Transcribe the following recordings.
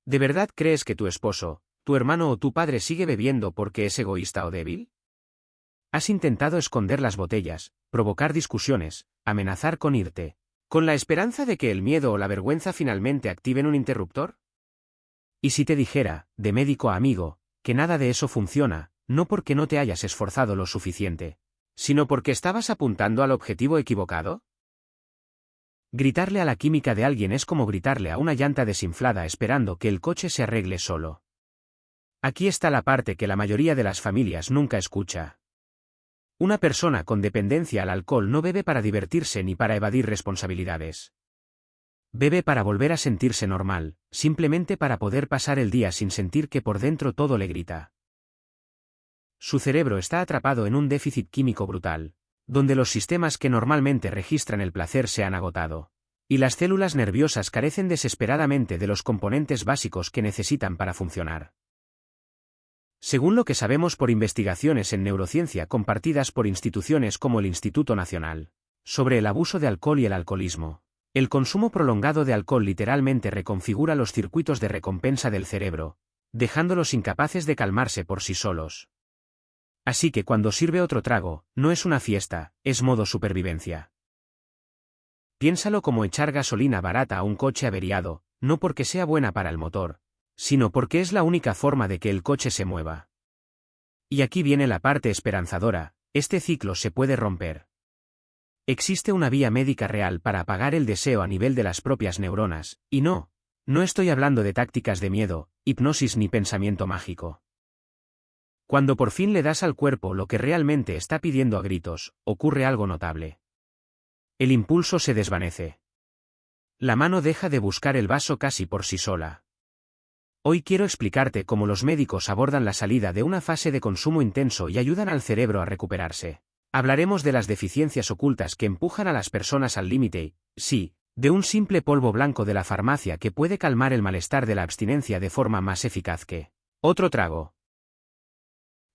¿De verdad crees que tu esposo, tu hermano o tu padre sigue bebiendo porque es egoísta o débil? ¿Has intentado esconder las botellas, provocar discusiones, amenazar con irte, con la esperanza de que el miedo o la vergüenza finalmente activen un interruptor? ¿Y si te dijera, de médico a amigo, que nada de eso funciona, no porque no te hayas esforzado lo suficiente, sino porque estabas apuntando al objetivo equivocado? Gritarle a la química de alguien es como gritarle a una llanta desinflada esperando que el coche se arregle solo. Aquí está la parte que la mayoría de las familias nunca escucha. Una persona con dependencia al alcohol no bebe para divertirse ni para evadir responsabilidades. Bebe para volver a sentirse normal, simplemente para poder pasar el día sin sentir que por dentro todo le grita. Su cerebro está atrapado en un déficit químico brutal, donde los sistemas que normalmente registran el placer se han agotado, y las células nerviosas carecen desesperadamente de los componentes básicos que necesitan para funcionar. Según lo que sabemos por investigaciones en neurociencia compartidas por instituciones como el Instituto Nacional, sobre el abuso de alcohol y el alcoholismo, el consumo prolongado de alcohol literalmente reconfigura los circuitos de recompensa del cerebro, dejándolos incapaces de calmarse por sí solos. Así que cuando sirve otro trago, no es una fiesta, es modo supervivencia. Piénsalo como echar gasolina barata a un coche averiado, no porque sea buena para el motor, sino porque es la única forma de que el coche se mueva. Y aquí viene la parte esperanzadora, este ciclo se puede romper. Existe una vía médica real para apagar el deseo a nivel de las propias neuronas, y no estoy hablando de tácticas de miedo, hipnosis ni pensamiento mágico. Cuando por fin le das al cuerpo lo que realmente está pidiendo a gritos, ocurre algo notable. El impulso se desvanece. La mano deja de buscar el vaso casi por sí sola. Hoy quiero explicarte cómo los médicos abordan la salida de una fase de consumo intenso y ayudan al cerebro a recuperarse. Hablaremos de las deficiencias ocultas que empujan a las personas al límite, sí, de un simple polvo blanco de la farmacia que puede calmar el malestar de la abstinencia de forma más eficaz que otro trago.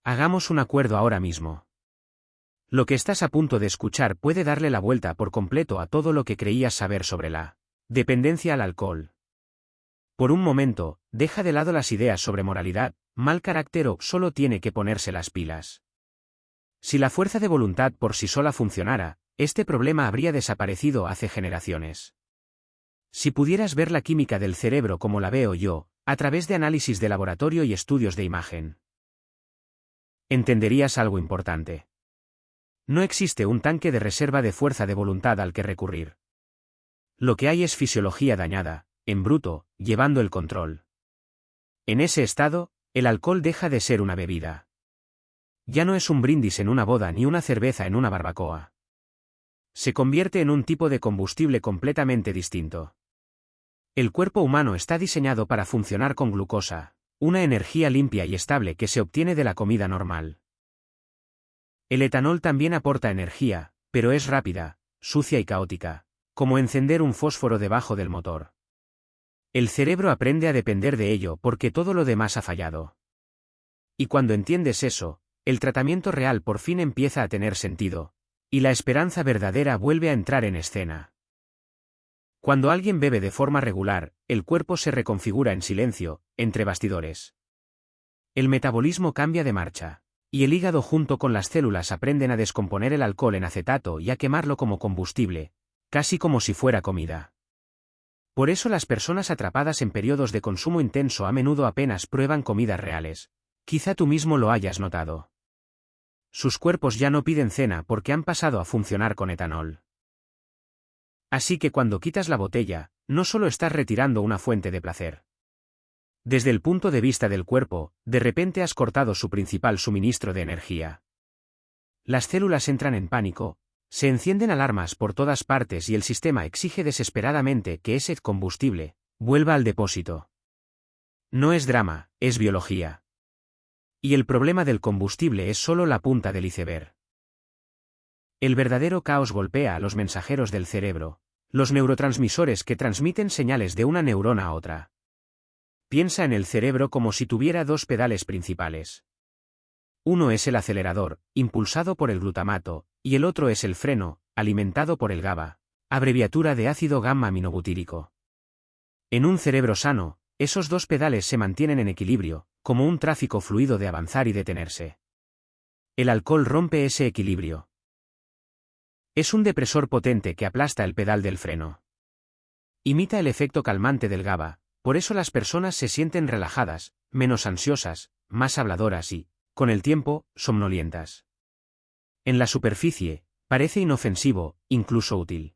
Hagamos un acuerdo ahora mismo. Lo que estás a punto de escuchar puede darle la vuelta por completo a todo lo que creías saber sobre la dependencia al alcohol. Por un momento, deja de lado las ideas sobre moralidad, mal carácter o solo tiene que ponerse las pilas. Si la fuerza de voluntad por sí sola funcionara, este problema habría desaparecido hace generaciones. Si pudieras ver la química del cerebro como la veo yo, a través de análisis de laboratorio y estudios de imagen, entenderías algo importante. No existe un tanque de reserva de fuerza de voluntad al que recurrir. Lo que hay es fisiología dañada, en bruto, llevando el control. En ese estado, el alcohol deja de ser una bebida. Ya no es un brindis en una boda ni una cerveza en una barbacoa. Se convierte en un tipo de combustible completamente distinto. El cuerpo humano está diseñado para funcionar con glucosa, una energía limpia y estable que se obtiene de la comida normal. El etanol también aporta energía, pero es rápida, sucia y caótica, como encender un fósforo debajo del motor. El cerebro aprende a depender de ello porque todo lo demás ha fallado. Y cuando entiendes eso, el tratamiento real por fin empieza a tener sentido, y la esperanza verdadera vuelve a entrar en escena. Cuando alguien bebe de forma regular, el cuerpo se reconfigura en silencio, entre bastidores. El metabolismo cambia de marcha, y el hígado junto con las células aprenden a descomponer el alcohol en acetato y a quemarlo como combustible, casi como si fuera comida. Por eso las personas atrapadas en periodos de consumo intenso a menudo apenas prueban comidas reales. Quizá tú mismo lo hayas notado. Sus cuerpos ya no piden cena porque han pasado a funcionar con etanol. Así que cuando quitas la botella, no solo estás retirando una fuente de placer. Desde el punto de vista del cuerpo, de repente has cortado su principal suministro de energía. Las células entran en pánico, se encienden alarmas por todas partes y el sistema exige desesperadamente que ese combustible vuelva al depósito. No es drama, es biología. Y el problema del combustible es solo la punta del iceberg. El verdadero caos golpea a los mensajeros del cerebro, los neurotransmisores que transmiten señales de una neurona a otra. Piensa en el cerebro como si tuviera dos pedales principales. Uno es el acelerador, impulsado por el glutamato, y el otro es el freno, alimentado por el GABA, abreviatura de ácido gamma-aminobutírico. En un cerebro sano, esos dos pedales se mantienen en equilibrio, como un tráfico fluido de avanzar y detenerse. El alcohol rompe ese equilibrio. Es un depresor potente que aplasta el pedal del freno. Imita el efecto calmante del GABA, por eso las personas se sienten relajadas, menos ansiosas, más habladoras y, con el tiempo, somnolientas. En la superficie, parece inofensivo, incluso útil.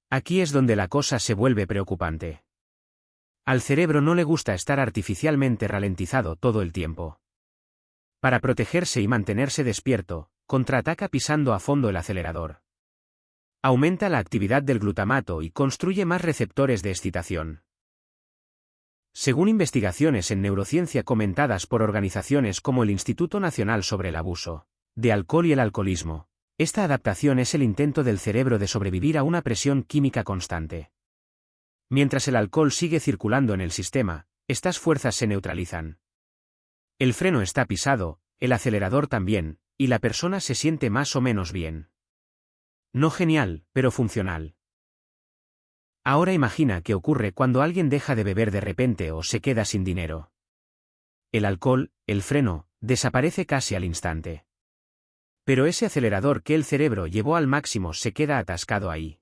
Aquí es donde la cosa se vuelve preocupante. Al cerebro no le gusta estar artificialmente ralentizado todo el tiempo. Para protegerse y mantenerse despierto, contraataca pisando a fondo el acelerador. Aumenta la actividad del glutamato y construye más receptores de excitación. Según investigaciones en neurociencia comentadas por organizaciones como el Instituto Nacional sobre el Abuso de Alcohol y el Alcoholismo, esta adaptación es el intento del cerebro de sobrevivir a una presión química constante. Mientras el alcohol sigue circulando en el sistema, estas fuerzas se neutralizan. El freno está pisado, el acelerador también, y la persona se siente más o menos bien. No genial, pero funcional. Ahora imagina qué ocurre cuando alguien deja de beber de repente o se queda sin dinero. El alcohol, el freno, desaparece casi al instante. Pero ese acelerador que el cerebro llevó al máximo se queda atascado ahí.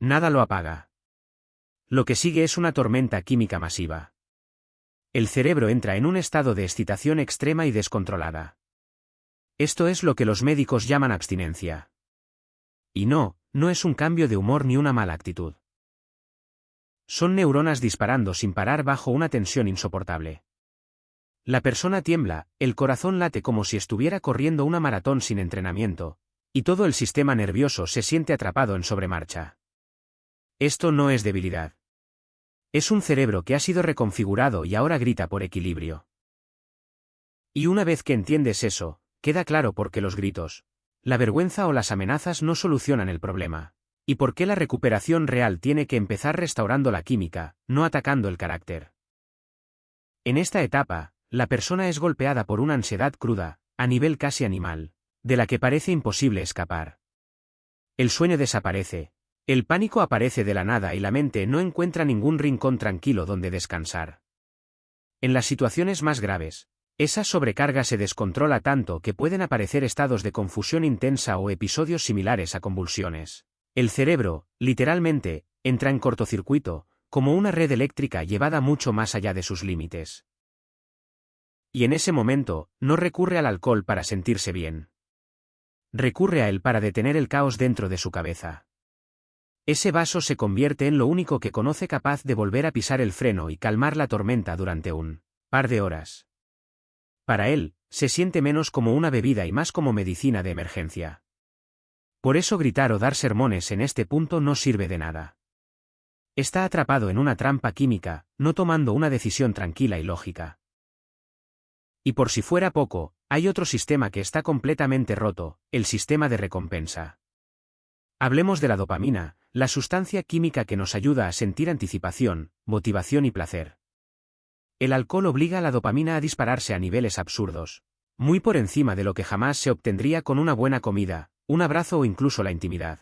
Nada lo apaga. Lo que sigue es una tormenta química masiva. El cerebro entra en un estado de excitación extrema y descontrolada. Esto es lo que los médicos llaman abstinencia. Y no es un cambio de humor ni una mala actitud. Son neuronas disparando sin parar bajo una tensión insoportable. La persona tiembla, el corazón late como si estuviera corriendo una maratón sin entrenamiento, y todo el sistema nervioso se siente atrapado en sobremarcha. Esto no es debilidad. Es un cerebro que ha sido reconfigurado y ahora grita por equilibrio. Y una vez que entiendes eso, queda claro por qué los gritos, la vergüenza o las amenazas no solucionan el problema, y por qué la recuperación real tiene que empezar restaurando la química, no atacando el carácter. En esta etapa, la persona es golpeada por una ansiedad cruda, a nivel casi animal, de la que parece imposible escapar. El sueño desaparece, el pánico aparece de la nada y la mente no encuentra ningún rincón tranquilo donde descansar. En las situaciones más graves, esa sobrecarga se descontrola tanto que pueden aparecer estados de confusión intensa o episodios similares a convulsiones. El cerebro, literalmente, entra en cortocircuito, como una red eléctrica llevada mucho más allá de sus límites. Y en ese momento, no recurre al alcohol para sentirse bien. Recurre a él para detener el caos dentro de su cabeza. Ese vaso se convierte en lo único que conoce capaz de volver a pisar el freno y calmar la tormenta durante un par de horas. Para él, se siente menos como una bebida y más como medicina de emergencia. Por eso gritar o dar sermones en este punto no sirve de nada. Está atrapado en una trampa química, no tomando una decisión tranquila y lógica. Y por si fuera poco, hay otro sistema que está completamente roto, el sistema de recompensa. Hablemos de la dopamina, la sustancia química que nos ayuda a sentir anticipación, motivación y placer. El alcohol obliga a la dopamina a dispararse a niveles absurdos, muy por encima de lo que jamás se obtendría con una buena comida, un abrazo o incluso la intimidad.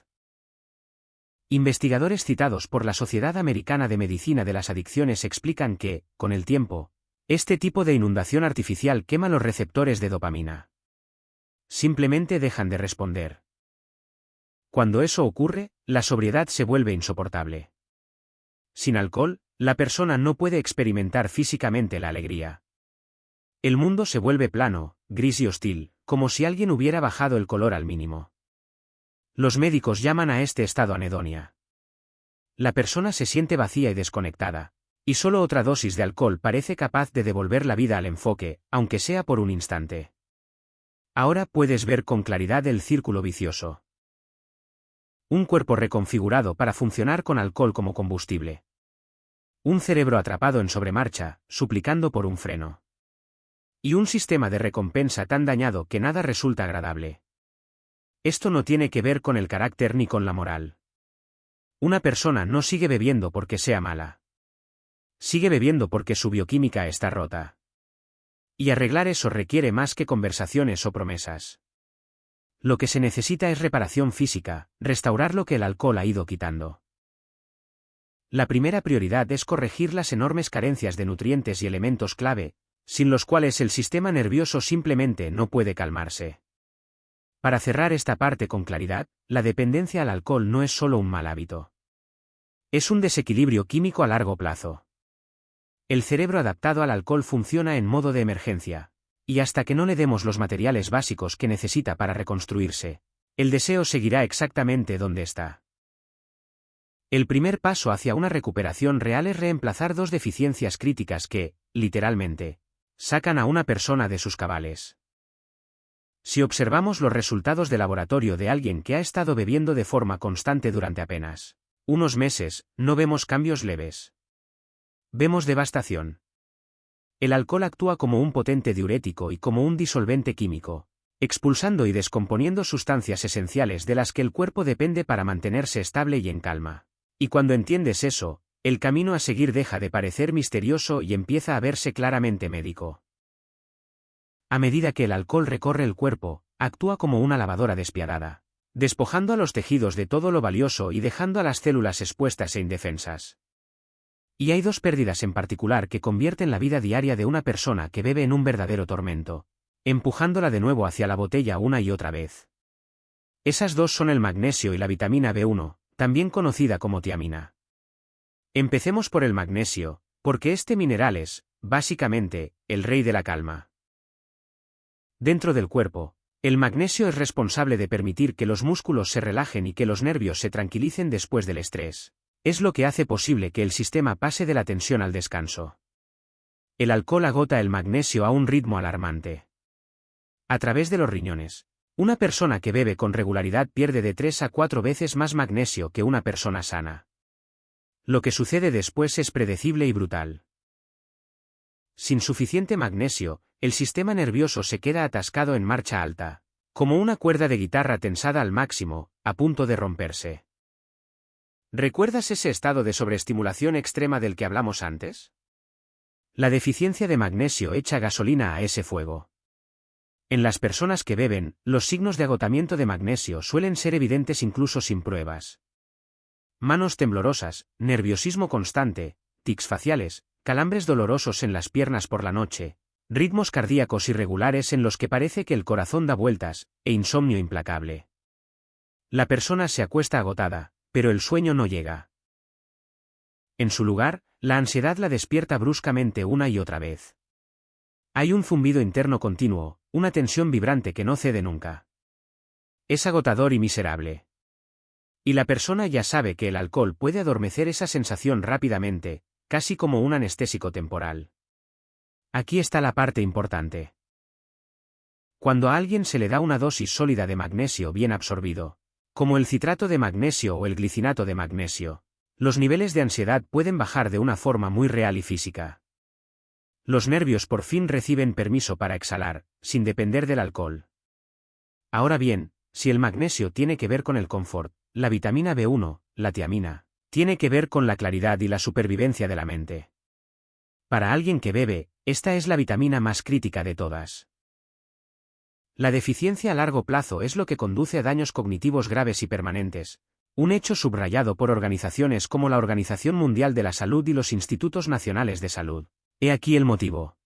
Investigadores citados por la Sociedad Americana de Medicina de las Adicciones explican que, con el tiempo, este tipo de inundación artificial quema los receptores de dopamina. Simplemente dejan de responder. Cuando eso ocurre, la sobriedad se vuelve insoportable. Sin alcohol, la persona no puede experimentar físicamente la alegría. El mundo se vuelve plano, gris y hostil, como si alguien hubiera bajado el color al mínimo. Los médicos llaman a este estado anedonia. La persona se siente vacía y desconectada, y solo otra dosis de alcohol parece capaz de devolver la vida al enfoque, aunque sea por un instante. Ahora puedes ver con claridad el círculo vicioso. Un cuerpo reconfigurado para funcionar con alcohol como combustible. Un cerebro atrapado en sobremarcha, suplicando por un freno. Y un sistema de recompensa tan dañado que nada resulta agradable. Esto no tiene que ver con el carácter ni con la moral. Una persona no sigue bebiendo porque sea mala. Sigue bebiendo porque su bioquímica está rota. Y arreglar eso requiere más que conversaciones o promesas. Lo que se necesita es reparación física, restaurar lo que el alcohol ha ido quitando. La primera prioridad es corregir las enormes carencias de nutrientes y elementos clave, sin los cuales el sistema nervioso simplemente no puede calmarse. Para cerrar esta parte con claridad, la dependencia al alcohol no es solo un mal hábito. Es un desequilibrio químico a largo plazo. El cerebro adaptado al alcohol funciona en modo de emergencia, y hasta que no le demos los materiales básicos que necesita para reconstruirse, el deseo seguirá exactamente donde está. El primer paso hacia una recuperación real es reemplazar dos deficiencias críticas que, literalmente, sacan a una persona de sus cabales. Si observamos los resultados de laboratorio de alguien que ha estado bebiendo de forma constante durante apenas unos meses, no vemos cambios leves. Vemos devastación. El alcohol actúa como un potente diurético y como un disolvente químico, expulsando y descomponiendo sustancias esenciales de las que el cuerpo depende para mantenerse estable y en calma. Y cuando entiendes eso, el camino a seguir deja de parecer misterioso y empieza a verse claramente médico. A medida que el alcohol recorre el cuerpo, actúa como una lavadora despiadada, despojando a los tejidos de todo lo valioso y dejando a las células expuestas e indefensas. Y hay dos pérdidas en particular que convierten la vida diaria de una persona que bebe en un verdadero tormento, empujándola de nuevo hacia la botella una y otra vez. Esas dos son el magnesio y la vitamina B1, también conocida como tiamina. Empecemos por el magnesio, porque este mineral es, básicamente, el rey de la calma. Dentro del cuerpo, el magnesio es responsable de permitir que los músculos se relajen y que los nervios se tranquilicen después del estrés. Es lo que hace posible que el sistema pase de la tensión al descanso. El alcohol agota el magnesio a un ritmo alarmante. A través de los riñones, una persona que bebe con regularidad pierde de 3 a 4 veces más magnesio que una persona sana. Lo que sucede después es predecible y brutal. Sin suficiente magnesio, el sistema nervioso se queda atascado en marcha alta, como una cuerda de guitarra tensada al máximo, a punto de romperse. ¿Recuerdas ese estado de sobreestimulación extrema del que hablamos antes? La deficiencia de magnesio echa gasolina a ese fuego. En las personas que beben, los signos de agotamiento de magnesio suelen ser evidentes incluso sin pruebas. Manos temblorosas, nerviosismo constante, tics faciales, calambres dolorosos en las piernas por la noche, ritmos cardíacos irregulares en los que parece que el corazón da vueltas, e insomnio implacable. La persona se acuesta agotada, pero el sueño no llega. En su lugar, la ansiedad la despierta bruscamente una y otra vez. Hay un zumbido interno continuo, una tensión vibrante que no cede nunca. Es agotador y miserable. Y la persona ya sabe que el alcohol puede adormecer esa sensación rápidamente, casi como un anestésico temporal. Aquí está la parte importante. Cuando a alguien se le da una dosis sólida de magnesio bien absorbido, como el citrato de magnesio o el glicinato de magnesio, los niveles de ansiedad pueden bajar de una forma muy real y física. Los nervios por fin reciben permiso para exhalar, sin depender del alcohol. Ahora bien, si el magnesio tiene que ver con el confort, la vitamina B1, la tiamina, tiene que ver con la claridad y la supervivencia de la mente. Para alguien que bebe, esta es la vitamina más crítica de todas. La deficiencia a largo plazo es lo que conduce a daños cognitivos graves y permanentes, un hecho subrayado por organizaciones como la Organización Mundial de la Salud y los Institutos Nacionales de Salud. He aquí el motivo.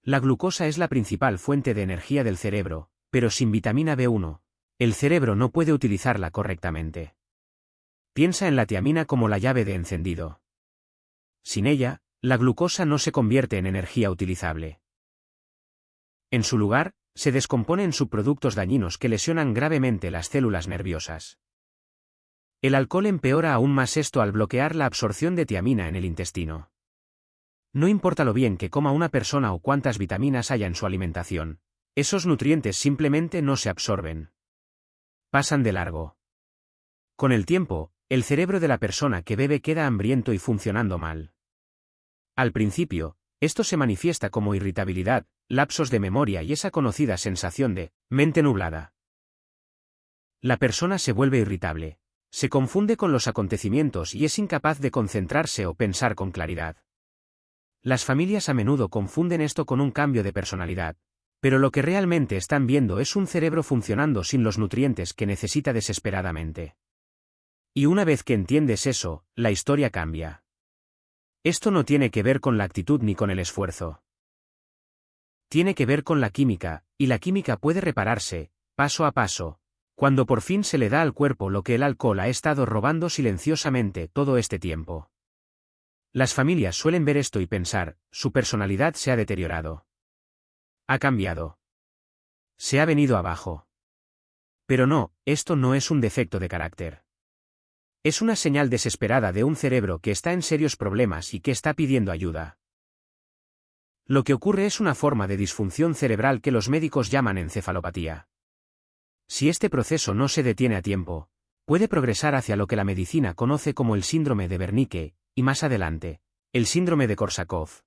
La glucosa es la principal fuente de energía del cerebro, pero sin vitamina B1, el cerebro no puede utilizarla correctamente. Piensa en la tiamina como la llave de encendido. Sin ella, la glucosa no se convierte en energía utilizable. En su lugar, se descompone en subproductos dañinos que lesionan gravemente las células nerviosas. El alcohol empeora aún más esto al bloquear la absorción de tiamina en el intestino. No importa lo bien que coma una persona o cuántas vitaminas haya en su alimentación, esos nutrientes simplemente no se absorben. Pasan de largo. Con el tiempo, el cerebro de la persona que bebe queda hambriento y funcionando mal. Al principio, esto se manifiesta como irritabilidad, lapsos de memoria y esa conocida sensación de mente nublada. La persona se vuelve irritable, se confunde con los acontecimientos y es incapaz de concentrarse o pensar con claridad. Las familias a menudo confunden esto con un cambio de personalidad, pero lo que realmente están viendo es un cerebro funcionando sin los nutrientes que necesita desesperadamente. Y una vez que entiendes eso, la historia cambia. Esto no tiene que ver con la actitud ni con el esfuerzo. Tiene que ver con la química, y la química puede repararse, paso a paso, cuando por fin se le da al cuerpo lo que el alcohol ha estado robando silenciosamente todo este tiempo. Las familias suelen ver esto y pensar, su personalidad se ha deteriorado. Ha cambiado. Se ha venido abajo. Pero no, esto no es un defecto de carácter. Es una señal desesperada de un cerebro que está en serios problemas y que está pidiendo ayuda. Lo que ocurre es una forma de disfunción cerebral que los médicos llaman encefalopatía. Si este proceso no se detiene a tiempo, puede progresar hacia lo que la medicina conoce como el síndrome de Wernicke, y más adelante, el síndrome de Korsakoff.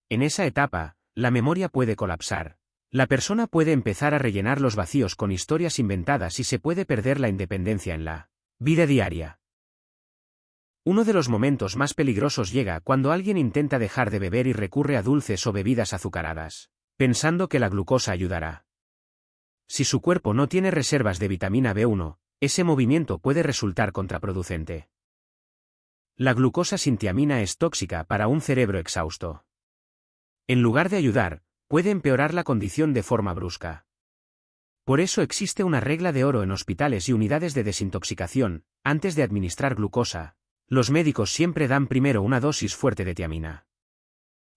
En esa etapa, la memoria puede colapsar. La persona puede empezar a rellenar los vacíos con historias inventadas y se puede perder la independencia en la vida diaria. Uno de los momentos más peligrosos llega cuando alguien intenta dejar de beber y recurre a dulces o bebidas azucaradas, pensando que la glucosa ayudará. Si su cuerpo no tiene reservas de vitamina B1, ese movimiento puede resultar contraproducente. La glucosa sin tiamina es tóxica para un cerebro exhausto. En lugar de ayudar, puede empeorar la condición de forma brusca. Por eso existe una regla de oro en hospitales y unidades de desintoxicación: antes de administrar glucosa, los médicos siempre dan primero una dosis fuerte de tiamina.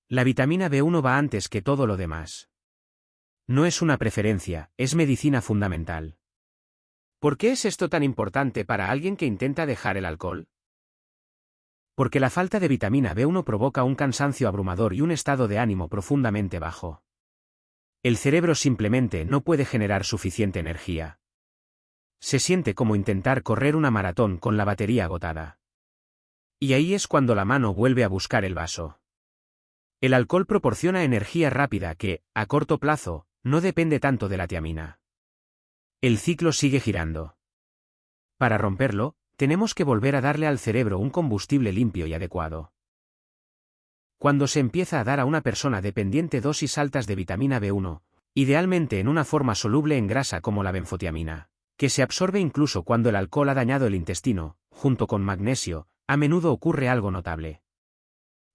La vitamina B1 va antes que todo lo demás. No es una preferencia, es medicina fundamental. ¿Por qué es esto tan importante para alguien que intenta dejar el alcohol? Porque la falta de vitamina B1 provoca un cansancio abrumador y un estado de ánimo profundamente bajo. El cerebro simplemente no puede generar suficiente energía. Se siente como intentar correr una maratón con la batería agotada. Y ahí es cuando la mano vuelve a buscar el vaso. El alcohol proporciona energía rápida que, a corto plazo, no depende tanto de la tiamina. El ciclo sigue girando. Para romperlo, tenemos que volver a darle al cerebro un combustible limpio y adecuado. Cuando se empieza a dar a una persona dependiente dosis altas de vitamina B1, idealmente en una forma soluble en grasa como la benfotiamina, que se absorbe incluso cuando el alcohol ha dañado el intestino, junto con magnesio, a menudo ocurre algo notable.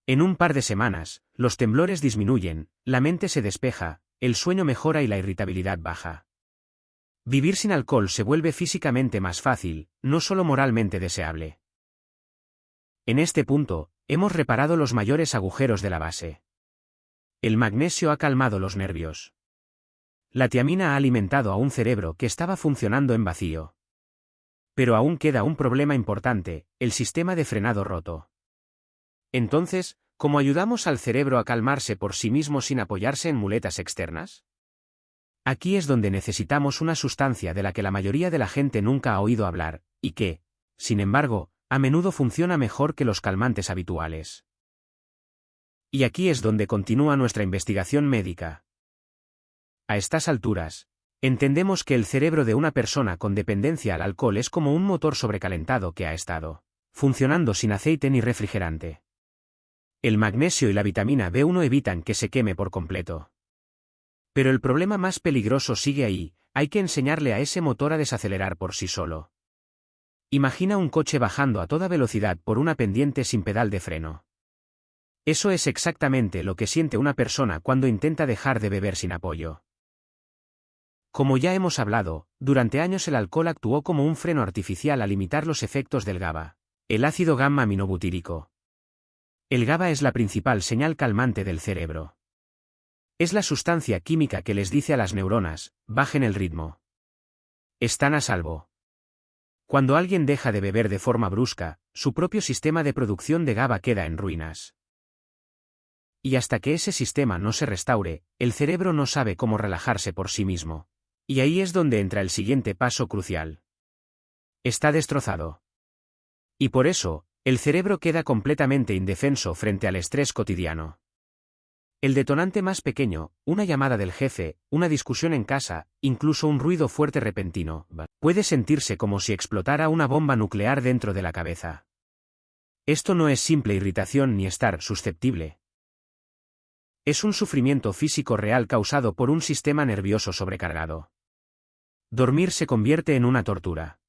En un par de semanas, los temblores disminuyen, la mente se despeja, el sueño mejora y la irritabilidad baja. Vivir sin alcohol se vuelve físicamente más fácil, no solo moralmente deseable. En este punto, hemos reparado los mayores agujeros de la base. El magnesio ha calmado los nervios. La tiamina ha alimentado a un cerebro que estaba funcionando en vacío. Pero aún queda un problema importante: el sistema de frenado roto. Entonces, ¿cómo ayudamos al cerebro a calmarse por sí mismo sin apoyarse en muletas externas? Aquí es donde necesitamos una sustancia de la que la mayoría de la gente nunca ha oído hablar, y que, sin embargo, a menudo funciona mejor que los calmantes habituales. Y aquí es donde continúa nuestra investigación médica. A estas alturas, entendemos que el cerebro de una persona con dependencia al alcohol es como un motor sobrecalentado que ha estado funcionando sin aceite ni refrigerante. El magnesio y la vitamina B1 evitan que se queme por completo. Pero el problema más peligroso sigue ahí: hay que enseñarle a ese motor a desacelerar por sí solo. Imagina un coche bajando a toda velocidad por una pendiente sin pedal de freno. Eso es exactamente lo que siente una persona cuando intenta dejar de beber sin apoyo. Como ya hemos hablado, durante años el alcohol actuó como un freno artificial a limitar los efectos del GABA, el ácido gamma-aminobutírico. El GABA es la principal señal calmante del cerebro. Es la sustancia química que les dice a las neuronas: bajen el ritmo. Están a salvo. Cuando alguien deja de beber de forma brusca, su propio sistema de producción de GABA queda en ruinas. Y hasta que ese sistema no se restaure, el cerebro no sabe cómo relajarse por sí mismo. Y ahí es donde entra el siguiente paso crucial. Está destrozado. Y por eso, el cerebro queda completamente indefenso frente al estrés cotidiano. El detonante más pequeño, una llamada del jefe, una discusión en casa, incluso un ruido fuerte repentino, puede sentirse como si explotara una bomba nuclear dentro de la cabeza. Esto no es simple irritación ni estar susceptible. Es un sufrimiento físico real causado por un sistema nervioso sobrecargado. Dormir se convierte en una tortura.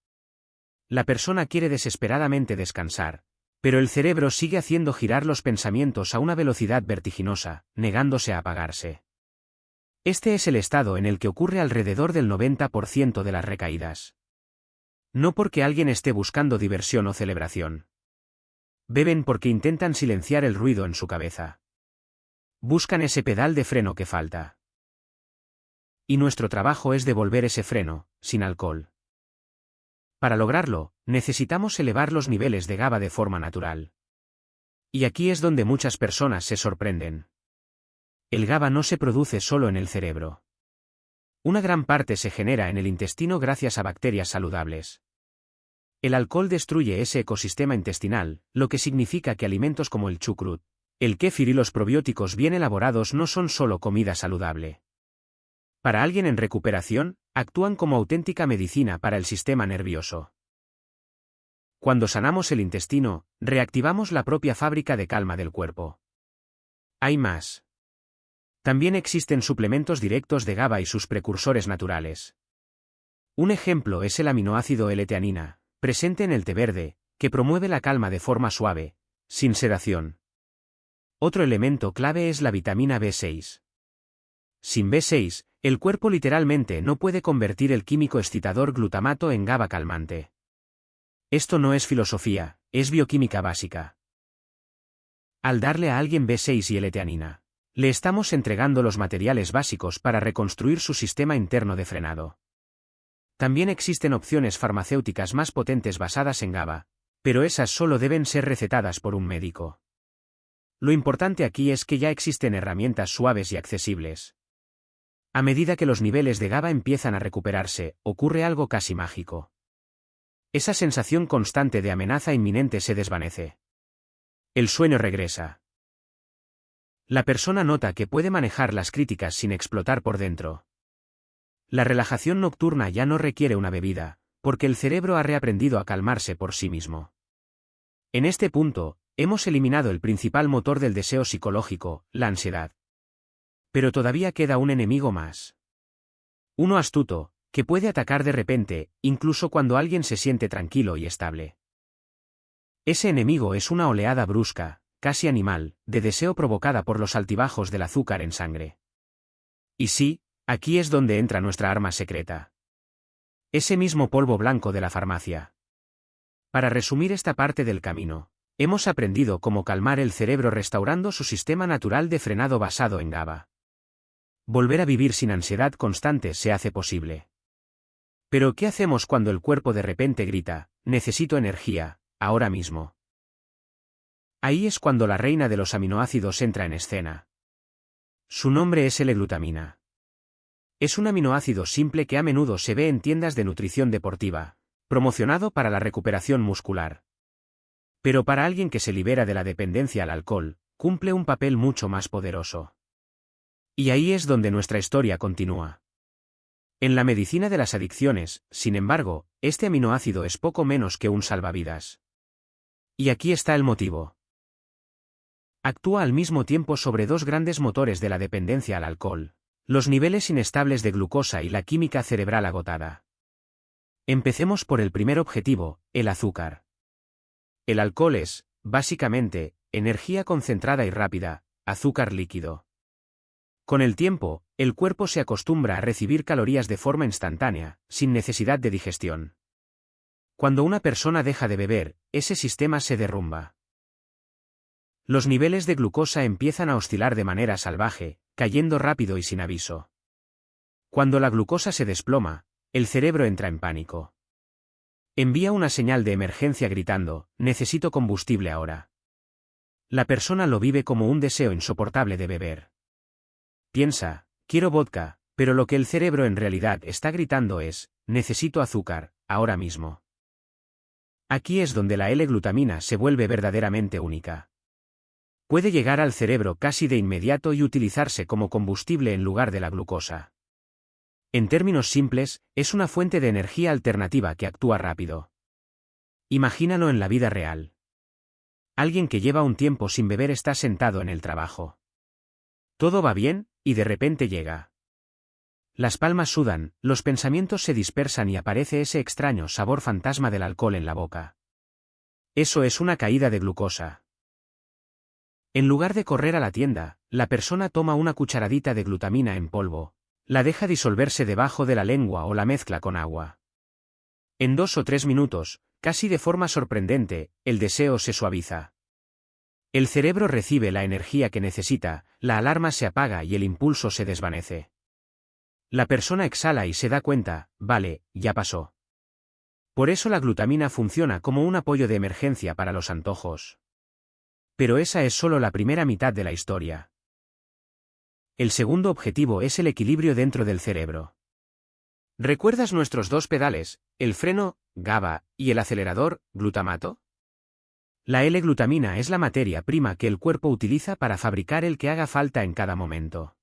La persona quiere desesperadamente descansar, pero el cerebro sigue haciendo girar los pensamientos a una velocidad vertiginosa, negándose a apagarse. Este es el estado en el que ocurre alrededor del 90% de las recaídas. No porque alguien esté buscando diversión o celebración. Beben porque intentan silenciar el ruido en su cabeza. Buscan ese pedal de freno que falta. Y nuestro trabajo es devolver ese freno, sin alcohol. Para lograrlo, necesitamos elevar los niveles de GABA de forma natural. Y aquí es donde muchas personas se sorprenden. El GABA no se produce solo en el cerebro. Una gran parte se genera en el intestino gracias a bacterias saludables. El alcohol destruye ese ecosistema intestinal, lo que significa que alimentos como el chucrut, el kéfir y los probióticos bien elaborados no son solo comida saludable. Para alguien en recuperación, actúan como auténtica medicina para el sistema nervioso. Cuando sanamos el intestino, reactivamos la propia fábrica de calma del cuerpo. Hay más. También existen suplementos directos de GABA y sus precursores naturales. Un ejemplo es el aminoácido L-teanina, presente en el té verde, que promueve la calma de forma suave, sin sedación. Otro elemento clave es la vitamina B6. Sin B6, el cuerpo literalmente no puede convertir el químico excitador glutamato en GABA calmante. Esto no es filosofía, es bioquímica básica. Al darle a alguien B6 y L-teanina, le estamos entregando los materiales básicos para reconstruir su sistema interno de frenado. También existen opciones farmacéuticas más potentes basadas en GABA, pero esas solo deben ser recetadas por un médico. Lo importante aquí es que ya existen herramientas suaves y accesibles. A medida que los niveles de GABA empiezan a recuperarse, ocurre algo casi mágico. Esa sensación constante de amenaza inminente se desvanece. El sueño regresa. La persona nota que puede manejar las críticas sin explotar por dentro. La relajación nocturna ya no requiere una bebida, porque el cerebro ha reaprendido a calmarse por sí mismo. En este punto, hemos eliminado el principal motor del deseo psicológico, la ansiedad. Pero todavía queda un enemigo más. Uno astuto, que puede atacar de repente, incluso cuando alguien se siente tranquilo y estable. Ese enemigo es una oleada brusca, casi animal, de deseo provocada por los altibajos del azúcar en sangre. Y sí, aquí es donde entra nuestra arma secreta. Ese mismo polvo blanco de la farmacia. Para resumir esta parte del camino, hemos aprendido cómo calmar el cerebro restaurando su sistema natural de frenado basado en GABA. Volver a vivir sin ansiedad constante se hace posible. Pero ¿qué hacemos cuando el cuerpo de repente grita, necesito energía, ahora mismo? Ahí es cuando la reina de los aminoácidos entra en escena. Su nombre es L-glutamina. Es un aminoácido simple que a menudo se ve en tiendas de nutrición deportiva, promocionado para la recuperación muscular. Pero para alguien que se libera de la dependencia al alcohol, cumple un papel mucho más poderoso. Y ahí es donde nuestra historia continúa. En la medicina de las adicciones, sin embargo, este aminoácido es poco menos que un salvavidas. Y aquí está el motivo. Actúa al mismo tiempo sobre dos grandes motores de la dependencia al alcohol, los niveles inestables de glucosa y la química cerebral agotada. Empecemos por el primer objetivo, el azúcar. El alcohol es, básicamente, energía concentrada y rápida, azúcar líquido. Con el tiempo, el cuerpo se acostumbra a recibir calorías de forma instantánea, sin necesidad de digestión. Cuando una persona deja de beber, ese sistema se derrumba. Los niveles de glucosa empiezan a oscilar de manera salvaje, cayendo rápido y sin aviso. Cuando la glucosa se desploma, el cerebro entra en pánico. Envía una señal de emergencia gritando, necesito combustible ahora. La persona lo vive como un deseo insoportable de beber. Piensa, quiero vodka, pero lo que el cerebro en realidad está gritando es, necesito azúcar, ahora mismo. Aquí es donde la L-glutamina se vuelve verdaderamente única. Puede llegar al cerebro casi de inmediato y utilizarse como combustible en lugar de la glucosa. En términos simples, es una fuente de energía alternativa que actúa rápido. Imagínalo en la vida real. Alguien que lleva un tiempo sin beber está sentado en el trabajo. Todo va bien, y de repente llega Las palmas sudan, los pensamientos se dispersan y aparece ese extraño sabor fantasma del alcohol en la boca. Eso es una caída de glucosa. En lugar de correr a la tienda, la persona toma una cucharadita de glutamina en polvo, la deja disolverse debajo de la lengua o la mezcla con agua. En 2 o 3 minutos, casi de forma sorprendente, el deseo se suaviza. El cerebro recibe la energía que necesita, la alarma se apaga y el impulso se desvanece. La persona exhala y se da cuenta, vale, ya pasó. Por eso la glutamina funciona como un apoyo de emergencia para los antojos. Pero esa es solo la primera mitad de la historia. El segundo objetivo es el equilibrio dentro del cerebro. ¿Recuerdas nuestros 2 pedales, el freno, GABA, y el acelerador, glutamato? La L-glutamina es la materia prima que el cuerpo utiliza para fabricar el que haga falta en cada momento.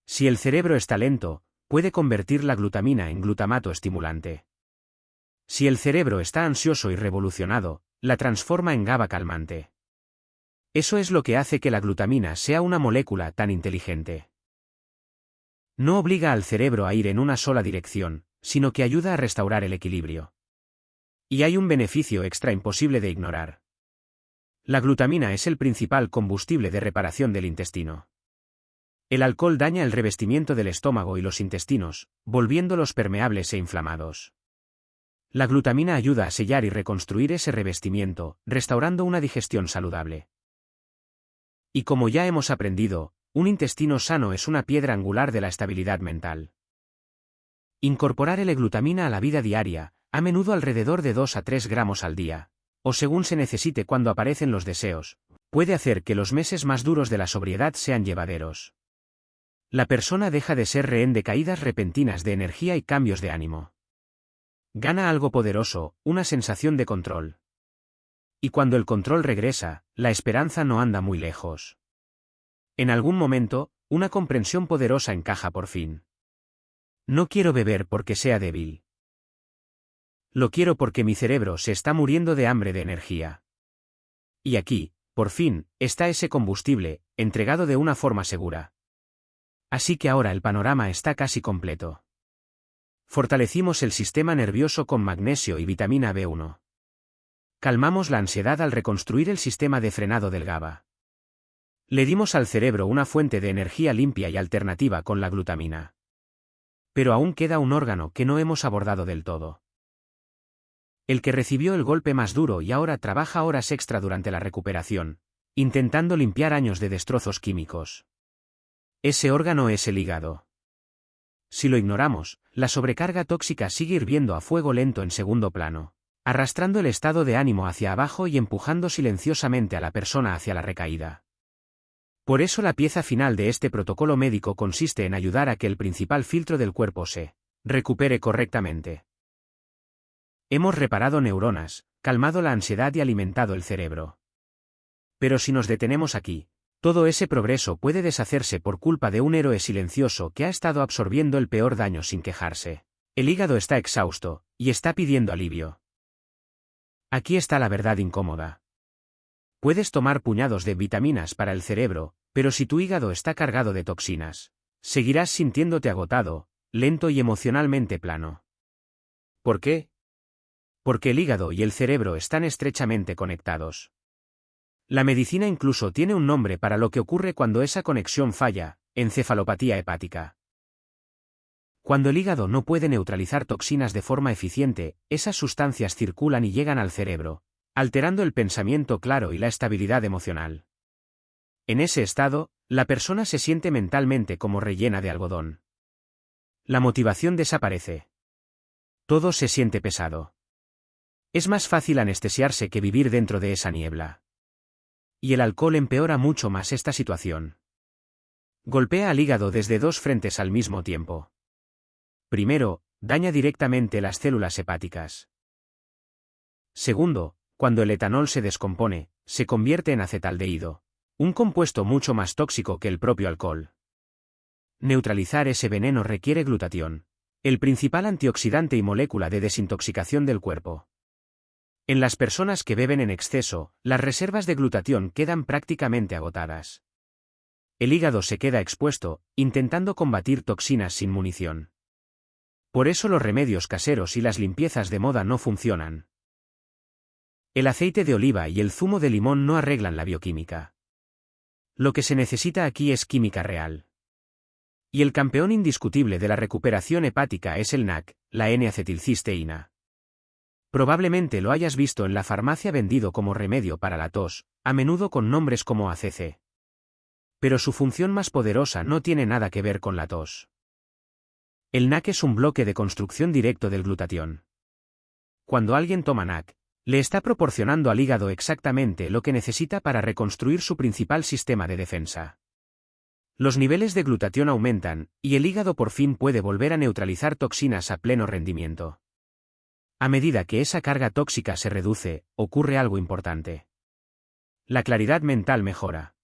Si el cerebro está lento, puede convertir la glutamina en glutamato estimulante. Si el cerebro está ansioso y revolucionado, la transforma en GABA calmante. Eso es lo que hace que la glutamina sea una molécula tan inteligente. No obliga al cerebro a ir en una sola dirección, sino que ayuda a restaurar el equilibrio. Y hay un beneficio extra imposible de ignorar. La glutamina es el principal combustible de reparación del intestino. El alcohol daña el revestimiento del estómago y los intestinos, volviéndolos permeables e inflamados. La glutamina ayuda a sellar y reconstruir ese revestimiento, restaurando una digestión saludable. Y como ya hemos aprendido, un intestino sano es una piedra angular de la estabilidad mental. Incorporar L-glutamina a la vida diaria, a menudo alrededor de 2 a 3 gramos al día, o según se necesite cuando aparecen los deseos, puede hacer que los meses más duros de la sobriedad sean llevaderos. La persona deja de ser rehén de caídas repentinas de energía y cambios de ánimo. Gana algo poderoso, una sensación de control. Y cuando el control regresa, la esperanza no anda muy lejos. En algún momento, una comprensión poderosa encaja por fin. No quiero beber porque sea débil. Lo quiero porque mi cerebro se está muriendo de hambre de energía. Y aquí, por fin, está ese combustible, entregado de una forma segura. Así que ahora el panorama está casi completo. Fortalecimos el sistema nervioso con magnesio y vitamina B1. Calmamos la ansiedad al reconstruir el sistema de frenado del GABA. Le dimos al cerebro una fuente de energía limpia y alternativa con la glutamina. Pero aún queda un órgano que no hemos abordado del todo. El que recibió el golpe más duro y ahora trabaja horas extra durante la recuperación, intentando limpiar años de destrozos químicos. Ese órgano es el hígado. Si lo ignoramos, la sobrecarga tóxica sigue hirviendo a fuego lento en segundo plano, arrastrando el estado de ánimo hacia abajo y empujando silenciosamente a la persona hacia la recaída. Por eso la pieza final de este protocolo médico consiste en ayudar a que el principal filtro del cuerpo se recupere correctamente. Hemos reparado neuronas, calmado la ansiedad y alimentado el cerebro. Pero si nos detenemos aquí, todo ese progreso puede deshacerse por culpa de un héroe silencioso que ha estado absorbiendo el peor daño sin quejarse. El hígado está exhausto, y está pidiendo alivio. Aquí está la verdad incómoda. Puedes tomar puñados de vitaminas para el cerebro, pero si tu hígado está cargado de toxinas, seguirás sintiéndote agotado, lento y emocionalmente plano. ¿Por qué? Porque el hígado y el cerebro están estrechamente conectados. La medicina incluso tiene un nombre para lo que ocurre cuando esa conexión falla: encefalopatía hepática. Cuando el hígado no puede neutralizar toxinas de forma eficiente, esas sustancias circulan y llegan al cerebro, alterando el pensamiento claro y la estabilidad emocional. En ese estado, la persona se siente mentalmente como rellena de algodón. La motivación desaparece. Todo se siente pesado. Es más fácil anestesiarse que vivir dentro de esa niebla. Y el alcohol empeora mucho más esta situación. Golpea al hígado desde 2 frentes al mismo tiempo. Primero, daña directamente las células hepáticas. Segundo, cuando el etanol se descompone, se convierte en acetaldehído, un compuesto mucho más tóxico que el propio alcohol. Neutralizar ese veneno requiere glutatión, el principal antioxidante y molécula de desintoxicación del cuerpo. En las personas que beben en exceso, las reservas de glutatión quedan prácticamente agotadas. el hígado se queda expuesto, intentando combatir toxinas sin munición. Por eso los remedios caseros y las limpiezas de moda no funcionan. El aceite de oliva y el zumo de limón no arreglan la bioquímica. Lo que se necesita aquí es química real. Y el campeón indiscutible de la recuperación hepática es el NAC, la N-acetilcisteína. Probablemente lo hayas visto en la farmacia vendido como remedio para la tos, a menudo con nombres como ACC. Pero su función más poderosa no tiene nada que ver con la tos. El NAC es un bloque de construcción directo del glutatión. Cuando alguien toma NAC, le está proporcionando al hígado exactamente lo que necesita para reconstruir su principal sistema de defensa. Los niveles de glutatión aumentan, y el hígado por fin puede volver a neutralizar toxinas a pleno rendimiento. A medida que esa carga tóxica se reduce, ocurre algo importante. La claridad mental mejora.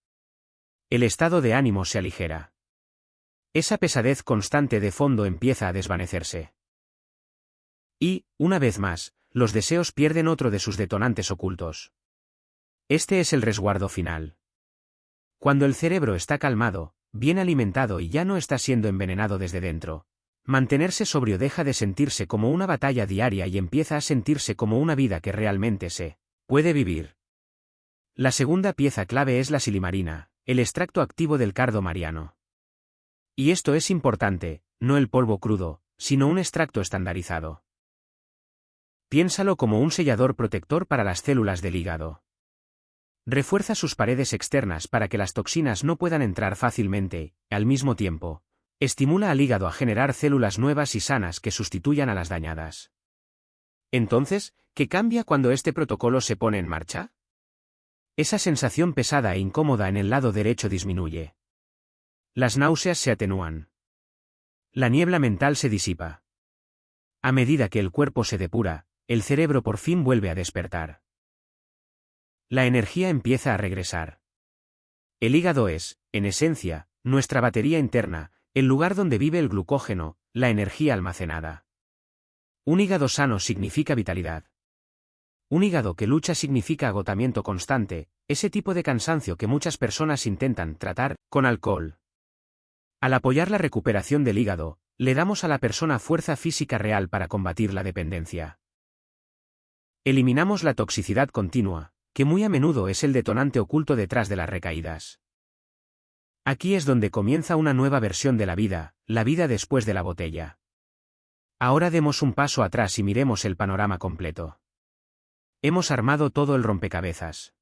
El estado de ánimo se aligera. Esa pesadez constante de fondo empieza a desvanecerse. Y, una vez más, los deseos pierden otro de sus detonantes ocultos. Este es el resguardo final. Cuando el cerebro está calmado, bien alimentado y ya no está siendo envenenado desde dentro, mantenerse sobrio deja de sentirse como una batalla diaria y empieza a sentirse como una vida que realmente se puede vivir. La segunda pieza clave es la silimarina, el extracto activo del cardo mariano. Y esto es importante, no el polvo crudo, sino un extracto estandarizado. Piénsalo como un sellador protector para las células del hígado. Refuerza sus paredes externas para que las toxinas no puedan entrar fácilmente, al mismo tiempo, estimula al hígado a generar células nuevas y sanas que sustituyan a las dañadas. Entonces, ¿qué cambia cuando este protocolo se pone en marcha? Esa sensación pesada e incómoda en el lado derecho disminuye. Las náuseas se atenúan. La niebla mental se disipa. A medida que el cuerpo se depura, el cerebro por fin vuelve a despertar. La energía empieza a regresar. El hígado es, en esencia, nuestra batería interna, el lugar donde vive el glucógeno, la energía almacenada. Un hígado sano significa vitalidad. Un hígado que lucha significa agotamiento constante, ese tipo de cansancio que muchas personas intentan tratar con alcohol. Al apoyar la recuperación del hígado, le damos a la persona fuerza física real para combatir la dependencia. Eliminamos la toxicidad continua, que muy a menudo es el detonante oculto detrás de las recaídas. Aquí es donde comienza una nueva versión de la vida después de la botella. Ahora demos un paso atrás y miremos el panorama completo. Hemos armado todo el rompecabezas.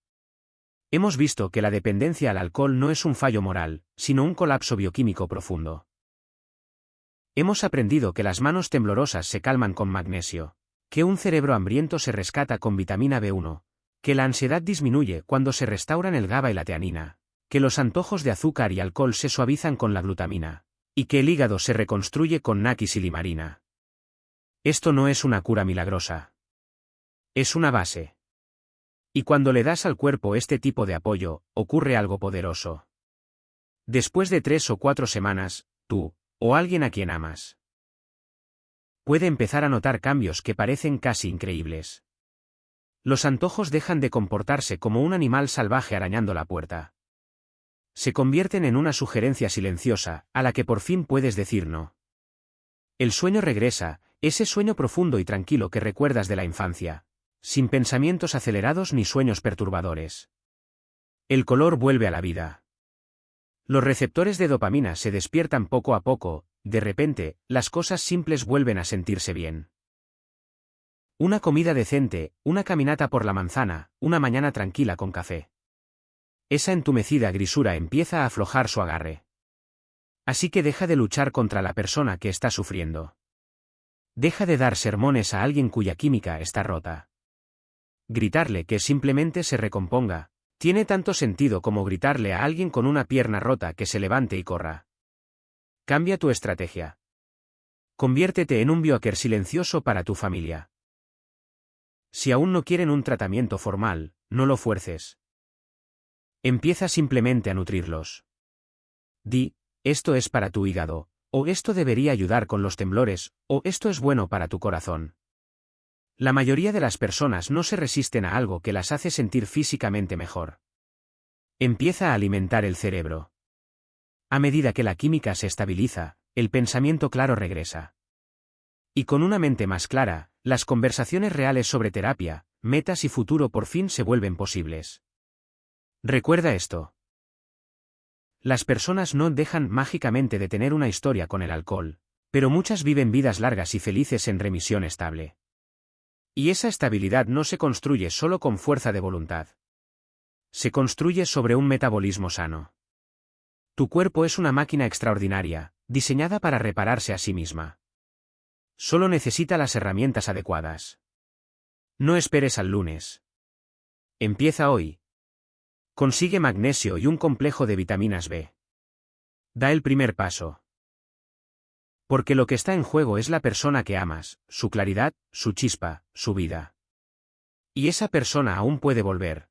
Hemos visto que la dependencia al alcohol no es un fallo moral, sino un colapso bioquímico profundo. Hemos aprendido que las manos temblorosas se calman con magnesio, que un cerebro hambriento se rescata con vitamina B1, que la ansiedad disminuye cuando se restauran el GABA y la teanina, que los antojos de azúcar y alcohol se suavizan con la glutamina, y que el hígado se reconstruye con NAC y silimarina. Esto no es una cura milagrosa. Es una base. Y cuando le das al cuerpo este tipo de apoyo, ocurre algo poderoso. Después de 3 o 4 semanas, tú, o alguien a quien amas, puede empezar a notar cambios que parecen casi increíbles. Los antojos dejan de comportarse como un animal salvaje arañando la puerta. Se convierten en una sugerencia silenciosa, a la que por fin puedes decir no. El sueño regresa, ese sueño profundo y tranquilo que recuerdas de la infancia, sin pensamientos acelerados ni sueños perturbadores. El color vuelve a la vida. Los receptores de dopamina se despiertan poco a poco, de repente, las cosas simples vuelven a sentirse bien. Una comida decente, una caminata por la manzana, una mañana tranquila con café. Esa entumecida grisura empieza a aflojar su agarre. Así que deja de luchar contra la persona que está sufriendo. Deja de dar sermones a alguien cuya química está rota. Gritarle que simplemente se recomponga, tiene tanto sentido como gritarle a alguien con una pierna rota que se levante y corra. Cambia tu estrategia. Conviértete en un biohacker silencioso para tu familia. Si aún no quieren un tratamiento formal, no lo fuerces. Empieza simplemente a nutrirlos. Di, esto es para tu hígado, o esto debería ayudar con los temblores, o esto es bueno para tu corazón. La mayoría de las personas no se resisten a algo que las hace sentir físicamente mejor. Empieza a alimentar el cerebro. A medida que la química se estabiliza, el pensamiento claro regresa. Y con una mente más clara, las conversaciones reales sobre terapia, metas y futuro por fin se vuelven posibles. Recuerda esto. Las personas no dejan mágicamente de tener una historia con el alcohol, pero muchas viven vidas largas y felices en remisión estable. Y esa estabilidad no se construye solo con fuerza de voluntad. Se construye sobre un metabolismo sano. Tu cuerpo es una máquina extraordinaria, diseñada para repararse a sí misma. Solo necesita las herramientas adecuadas. No esperes al lunes. Empieza hoy. Consigue magnesio y un complejo de vitaminas B. Da el primer paso. Porque lo que está en juego es la persona que amas, su claridad, su chispa, su vida. Y esa persona aún puede volver.